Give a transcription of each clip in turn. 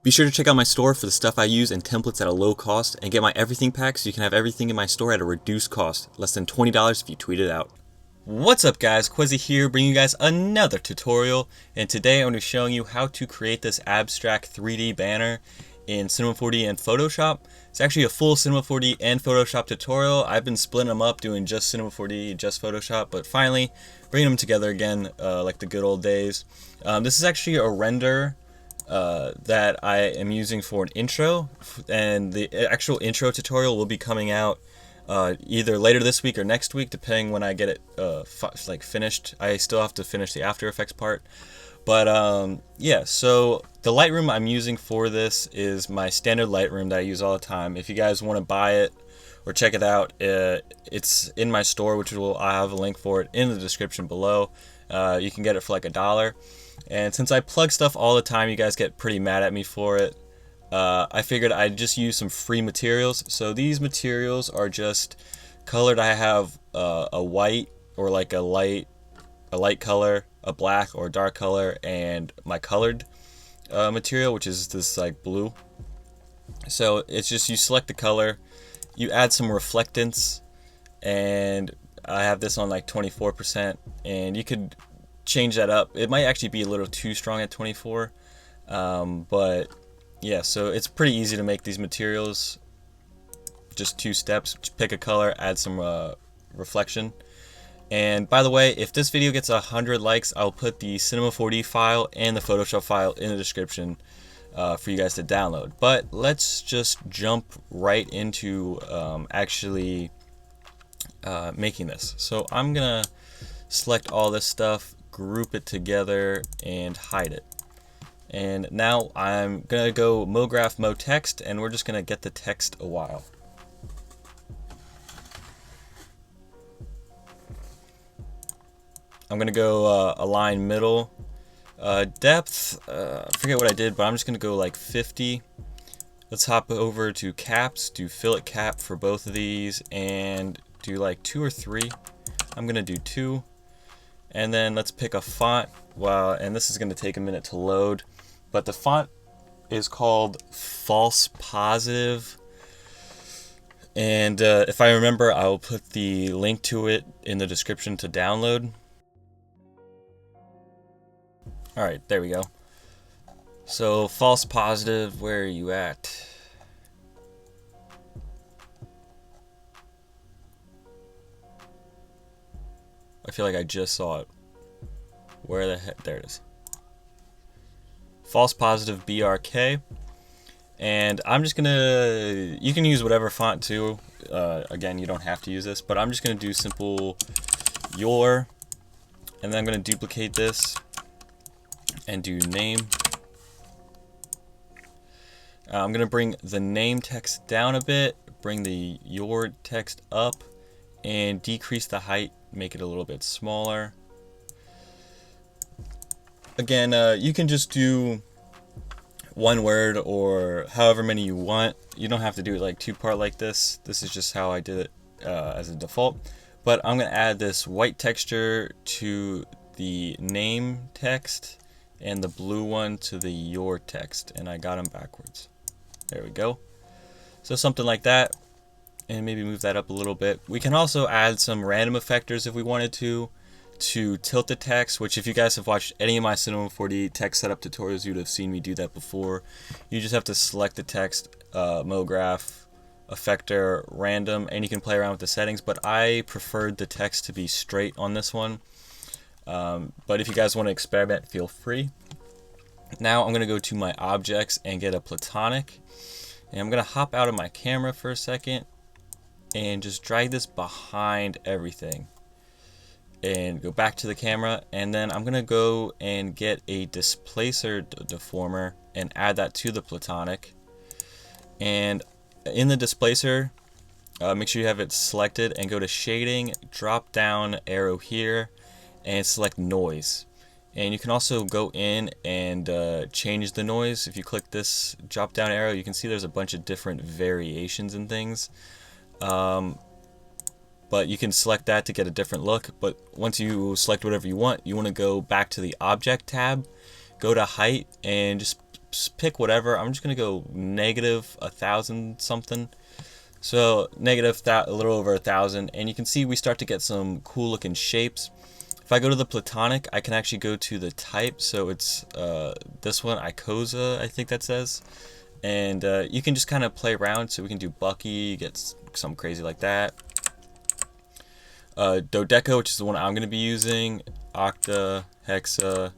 Be sure to check out my store for the stuff I use and templates at a low cost, and get my everything pack so you can have everything in my store at a reduced cost, less than $20 if you tweet it out. What's up guys, Qehzy here, bringing you guys another tutorial, and today I'm going to be showing you how to create this abstract 3D banner in Cinema 4D and Photoshop. It's actually a full Cinema 4D and Photoshop tutorial. I've been splitting them up, doing just Cinema 4D, just Photoshop, but finally bringing them together again like the good old days. This is actually a render that I am using for an intro, and the actual intro tutorial will be coming out either later this week or next week, depending when I get it finished. I still have to finish the After Effects part, but yeah. So the Lightroom I'm using for this is my standard Lightroom that I use all the time. If you guys want to buy it or check it out, it's in my store, which I have a link for it in the description below. You can get it for like $1. And since I plug stuff all the time, you guys get pretty mad at me for it. I figured I'd just use some free materials. So these materials are just colored. I have a white or like a light color, a black or a dark color, and my colored material, which is this like blue. So it's just, you select the color, you add some reflectance, and I have this on like 24%, and you could change that up. It might actually be a little too strong at 24, but yeah, so it's pretty easy to make these materials. Just 2 steps: pick a color, add some reflection. And by the way, if this video gets 100 likes, I'll put the Cinema 4D file and the Photoshop file in the description for you guys to download. But let's just jump right into actually making this. So I'm gonna select all this stuff, group it together, and hide it. And now I'm gonna go MoGraph MoText, and we're just gonna get the text a while. I'm gonna go align middle, depth. I forget what I did, but I'm just gonna go like 50. Let's hop over to caps, do fillet cap for both of these, and do like 2 or 3. I'm gonna do 2. And then let's pick a font. Wow, and this is going to take a minute to load, but the font is called False Positive, and if I remember, I will put the link to it in the description to download. Alright, there we go. So False Positive, where are you at? I feel like I just saw it. Where the heck? There it is. False Positive BRK. And I'm just gonna, you can use whatever font too. Again, you don't have to use this, but I'm just gonna do simple your, and then I'm gonna duplicate this and do name. I'm gonna bring the name text down a bit, bring the your text up, and decrease the height, make it a little bit smaller. Again, you can just do one word or however many you want. You don't have to do it like 2-part like this. This is just how I did it as a default. But I'm going to add this white texture to the name text and the blue one to the your text, and I got them backwards. There we go. So something like that, and maybe move that up a little bit. We can also add some random effectors if we wanted to tilt the text, which if you guys have watched any of my Cinema 4D text setup tutorials, you'd have seen me do that before. You just have to select the text, MoGraph, Effector, random, and you can play around with the settings, but I preferred the text to be straight on this one. But if you guys want to experiment, feel free. Now I'm going to go to my objects and get a platonic, and I'm going to hop out of my camera for a second and just drag this behind everything and go back to the camera, and then I'm gonna go and get a displacer deformer and add that to the platonic. And in the displacer, make sure you have it selected and go to shading, drop down arrow here, and select noise. And you can also go in and change the noise. If you click this drop down arrow, you can see there's a bunch of different variations and things. But you can select that to get a different look. But once you select whatever you want to go back to the object tab, go to height, and just pick whatever. I'm just gonna go negative 1,000 something. So negative a little over 1,000, and you can see we start to get some cool looking shapes. If I go to the platonic, I can actually go to the type. So it's this one, Qehzy, I think that says. And you can just kind of play around. So we can do Bucky, get something crazy like that. Dodeca, which is the one I'm going to be using. Octa, Hexa,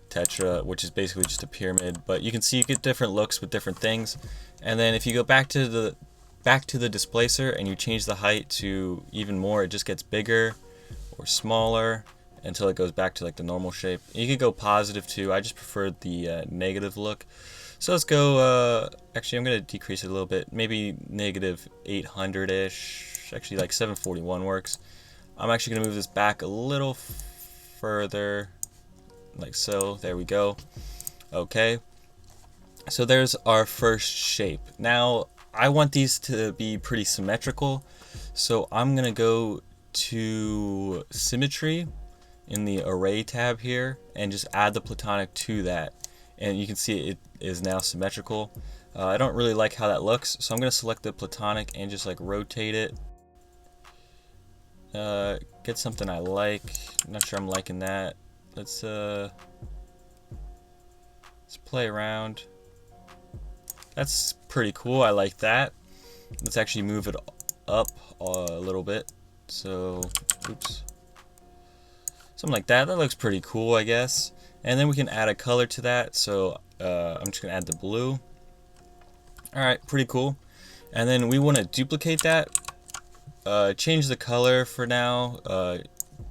Tetra, which is basically just a pyramid. But you can see you get different looks with different things. And then if you go back to the displacer and you change the height to even more, it just gets bigger or smaller until it goes back to like the normal shape. You could go positive too. I just prefer the negative look. So let's go, actually I'm going to decrease it a little bit, maybe negative 800-ish, actually like 741 works. I'm actually going to move this back a little further, like so, there we go. Okay, so there's our first shape. Now, I want these to be pretty symmetrical, so I'm going to go to Symmetry in the Array tab here, and just add the platonic to that. And you can see it is now symmetrical. I don't really like how that looks, so I'm going to select the platonic and just like rotate it. Get something I like. I'm not sure I'm liking that. Let's play around. That's pretty cool. I like that. Let's actually move it up a little bit. So, oops. Something like that. That looks pretty cool, I guess. And then we can add a color to that. So I'm just going to add the blue. Alright, pretty cool. And then we want to duplicate that. Change the color for now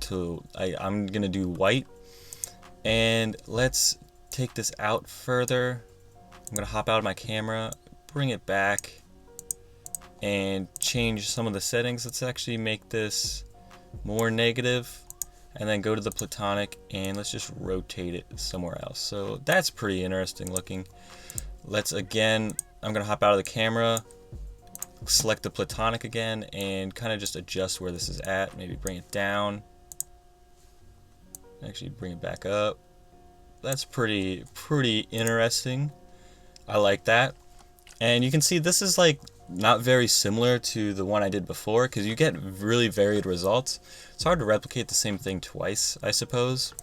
to I'm going to do white. And let's take this out further. I'm going to hop out of my camera, bring it back, and change some of the settings. Let's actually make this more negative. And then go to the platonic and let's just rotate it somewhere else. So that's pretty interesting looking. Let's again, I'm gonna hop out of the camera, select the platonic again, and kind of just adjust where this is at. Maybe bring it down. Actually bring it back up. That's pretty interesting. I like that. And you can see this is like not very similar to the one I did before because you get really varied results. It's hard to replicate the same thing twice, I suppose.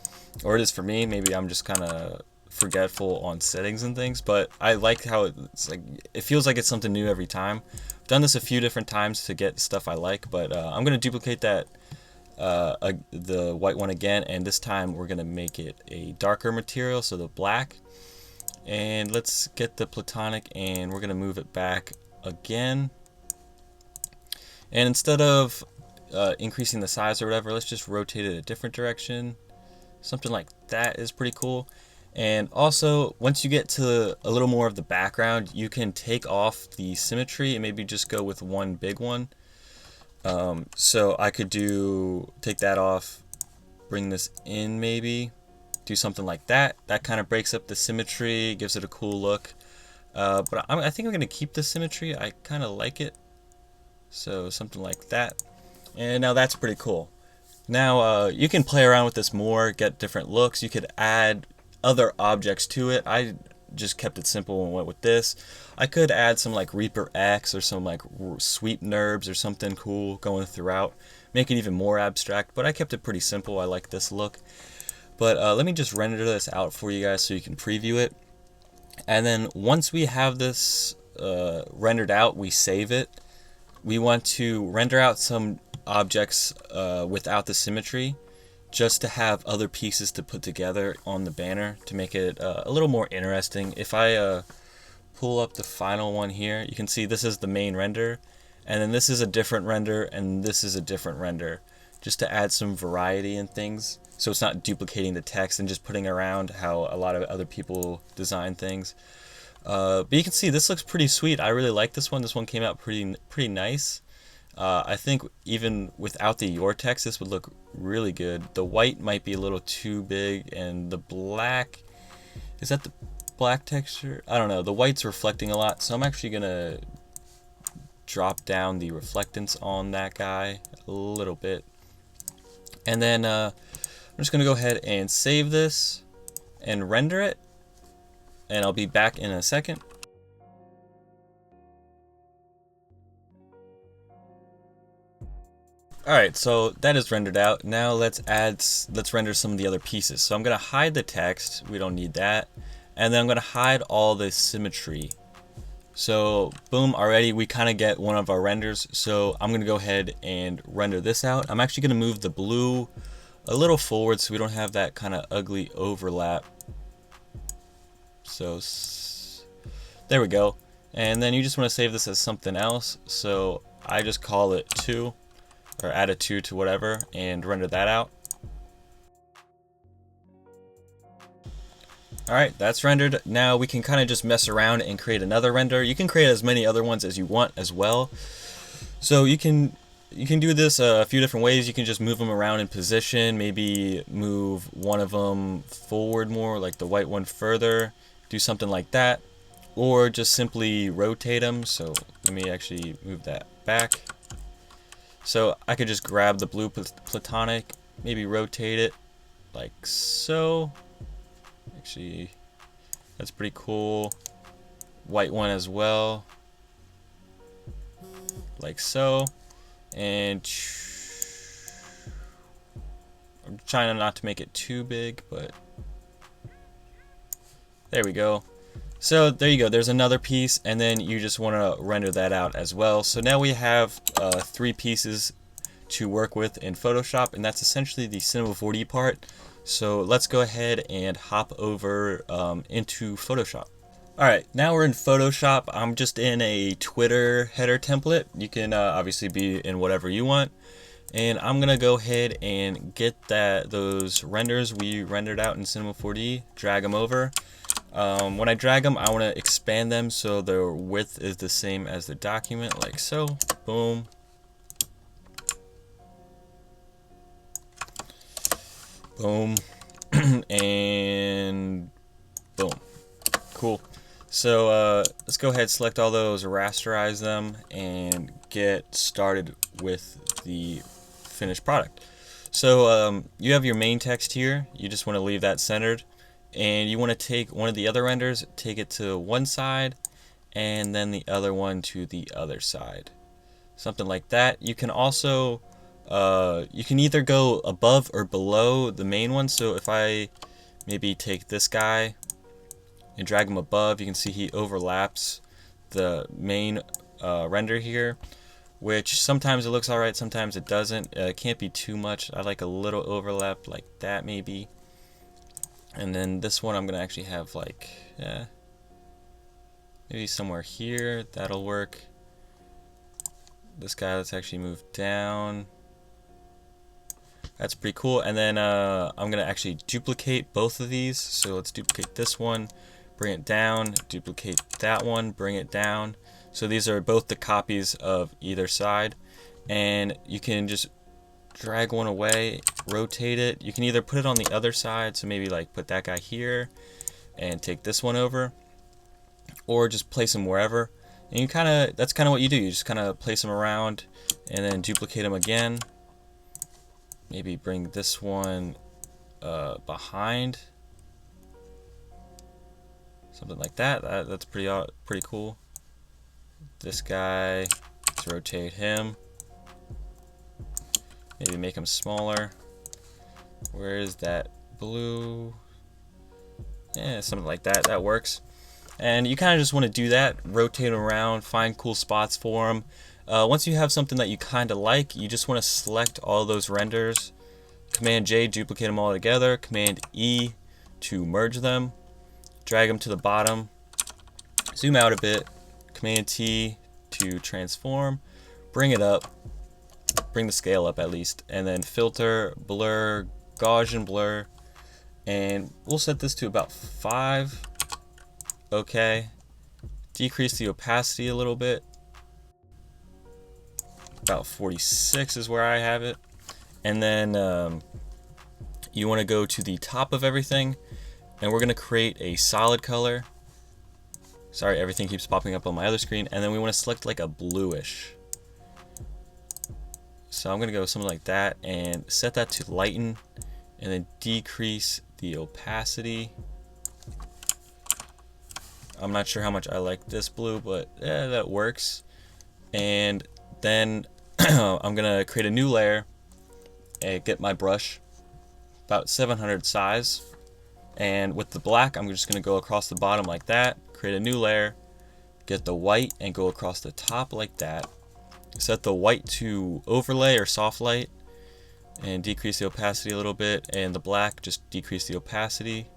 Or it is for me. Maybe I'm just kind of forgetful on settings and things, but I like how it's like, it feels like it's something new every time. I've done this a few different times to get stuff I like, but I'm going to duplicate that the white one again, and this time we're going to make it a darker material, so the black. And let's get the platonic and we're going to move it back again. And instead of increasing the size or whatever, let's just rotate it a different direction. Something like that is pretty cool. And also, once you get to a little more of the background, you can take off the symmetry and maybe just go with one big one. So I could take that off, bring this in maybe, do something like that. That kind of breaks up the symmetry, gives it a cool look. But I think I'm going to keep the symmetry. I kind of like it. So something like that. And now that's pretty cool. Now you can play around with this more, get different looks. You could add other objects to it. I just kept it simple and went with this. I could add some like Reaper X or some like sweep NURBS or something cool going throughout. Make it even more abstract, but I kept it pretty simple. I like this look. But let me just render this out for you guys so you can preview it. And then once we have this rendered out, we save it. We want to render out some objects without the symmetry, just to have other pieces to put together on the banner to make it a little more interesting. If I pull up the final one here, you can see this is the main render, and then this is a different render, and this is a different render, just to add some variety in things. So it's not duplicating the text and just putting around how a lot of other people design things. But you can see this looks pretty sweet. I really like this one. This one came out pretty nice. I think even without the your text, this would look really good. The white might be a little too big, and the black, is that the black texture? I don't know. The white's reflecting a lot, so I'm actually gonna drop down the reflectance on that guy a little bit. And then I'm just gonna go ahead and save this and render it. and I'll be back in a second. Alright, so that is rendered out. Now let's render some of the other pieces. So I'm going to hide the text, we don't need that. And then I'm going to hide all the symmetry. So boom, already we kind of get one of our renders. So I'm going to go ahead and render this out. I'm actually going to move the blue a little forward so we don't have that kind of ugly overlap. So there we go. And then you just want to save this as something else. So I just call it 2. Or add a 2 to whatever and render that out. Alright, that's rendered. Now we can kind of just mess around and create another render. You can create as many other ones as you want as well. So you can do this a few different ways. You can just move them around in position, maybe move one of them forward more, like the white one further, do something like that, or just simply rotate them. So let me actually move that back. So I could just grab the blue platonic, maybe rotate it like so. Actually, that's pretty cool. White one as well, like so. And I'm trying not to make it too big, but there we go. So there you go, there's another piece, and then you just want to render that out as well. So now we have 3 pieces to work with in Photoshop, and that's essentially the Cinema 4D part. So let's go ahead and hop over into Photoshop. Alright, now we're in Photoshop. I'm just in a Twitter header template. You can obviously be in whatever you want. And I'm gonna go ahead and get those renders we rendered out in Cinema 4D, drag them over. When I drag them, I want to expand them so their width is the same as the document, like so. Boom. Boom. And boom. Cool. So let's go ahead, select all those, rasterize them, and get started with the finished product. So you have your main text here. You just want to leave that centered. And you want to take one of the other renders, take it to one side, and then the other one to the other side. Something like that. You can also, you can either go above or below the main one. So if I maybe take this guy and drag him above, you can see he overlaps the main render here, which sometimes it looks alright, sometimes it doesn't. It can't be too much. I like a little overlap like that maybe. And then this one I'm going to actually have like, maybe somewhere here, that'll work. This guy, let's actually move down. That's pretty cool. And then I'm going to actually duplicate both of these. So let's duplicate this one, bring it down, duplicate that one, bring it down. So these are both the copies of either side. And you can just drag one away, rotate it. You can either put it on the other side, so maybe like put that guy here and take this one over, or just place him wherever. And you that's kind of what you do. You just kind of place them around and then duplicate them again. Maybe bring this one behind, something like that. That's pretty cool. This guy, let's rotate him. Maybe make them smaller. Where is that blue? Yeah, something like that. That works. And you kind of just want to do that, rotate them around, find cool spots for them. Once you have something that you kind of like, you just want to select all those renders. Command J, duplicate them all together. Command E to merge them. Drag them to the bottom. Zoom out a bit. Command T to transform. Bring it up. Bring the scale up at least. And then filter, blur, Gaussian blur. And we'll set this to about 5. Okay. Decrease the opacity a little bit. About 46 is where I have it. And then you want to go to the top of everything, and we're going to create a solid color. Sorry, everything keeps popping up on my other screen. And then we want to select like a bluish. So I'm going to go something like that and set that to lighten, and then decrease the opacity. I'm not sure how much I like this blue, but yeah, that works. And then I'm gonna create a new layer and get my brush, about 700 size. And with the black, I'm just gonna go across the bottom like that, create a new layer, get the white and go across the top like that. Set the white to overlay or soft light and decrease the opacity a little bit, and the black just decrease the opacity.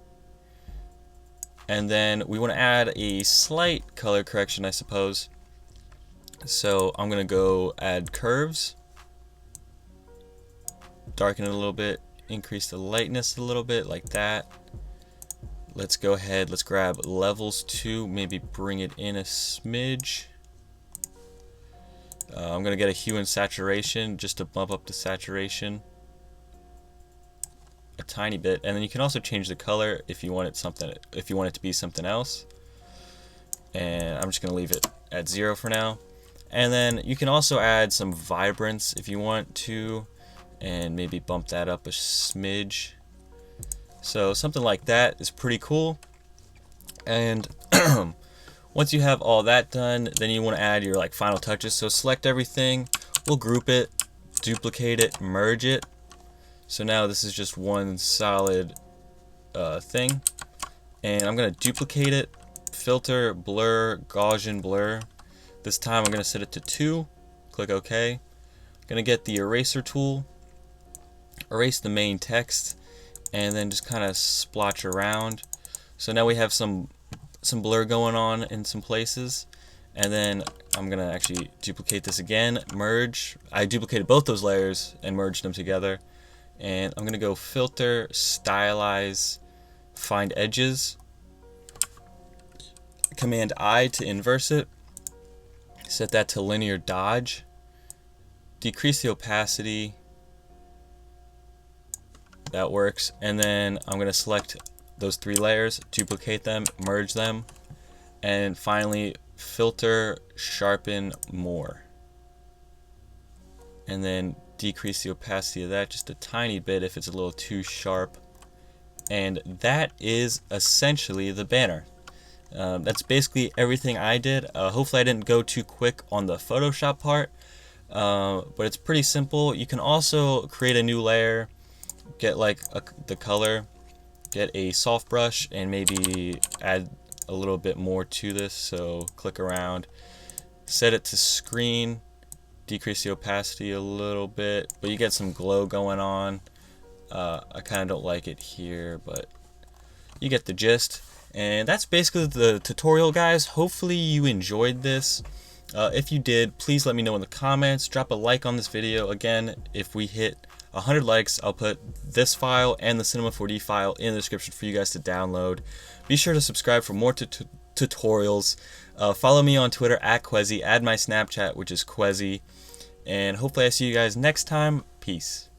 And then we want to add a slight color correction, I suppose. So I'm going to go add curves, darken it a little bit, increase the lightness a little bit like that. Let's go ahead, let's grab levels 2, maybe bring it in a smidge. I'm going to get a hue and saturation just to bump up the saturation a tiny bit, and then you can also change the color if you want it to be something else. And I'm just going to leave it at 0 for now. And then you can also add some vibrance if you want to, and maybe bump that up a smidge. So something like that is pretty cool. And once you have all that done, then you want to add your final touches. So select everything, we'll group it, duplicate it, merge it. So now this is just one solid thing. And I'm going to duplicate it, filter, blur, Gaussian blur. This time I'm going to set it to 2, click OK. I'm going to get the eraser tool, erase the main text, and then just kind of splotch around. So now we have some blur going on in some places. And then I'm going to actually duplicate this again, merge. I duplicated both those layers and merged them together. And I'm going to go filter, stylize, find edges, Command I to inverse it, set that to linear dodge, decrease the opacity, that works. And then I'm going to select those 3 layers, duplicate them, merge them, and finally filter, sharpen more, and then decrease the opacity of that just a tiny bit if it's a little too sharp. And that is essentially the banner. That's basically everything I did. Hopefully I didn't go too quick on the Photoshop part, but it's pretty simple. You can also create a new layer, get the color, get a soft brush, and maybe add a little bit more to this. So click around, set it to screen, decrease the opacity a little bit, but you get some glow going on. I kind of don't like it here, but you get the gist. And that's basically the tutorial, guys. Hopefully you enjoyed this. If you did, please let me know in the comments. Drop a like on this video. Again, if we hit 100 likes, I'll put this file and the Cinema 4D file in the description for you guys to download. Be sure to subscribe for more tutorials. Follow me on Twitter at Qehzy. Add my Snapchat, which is Qehzy. And hopefully I see you guys next time. Peace.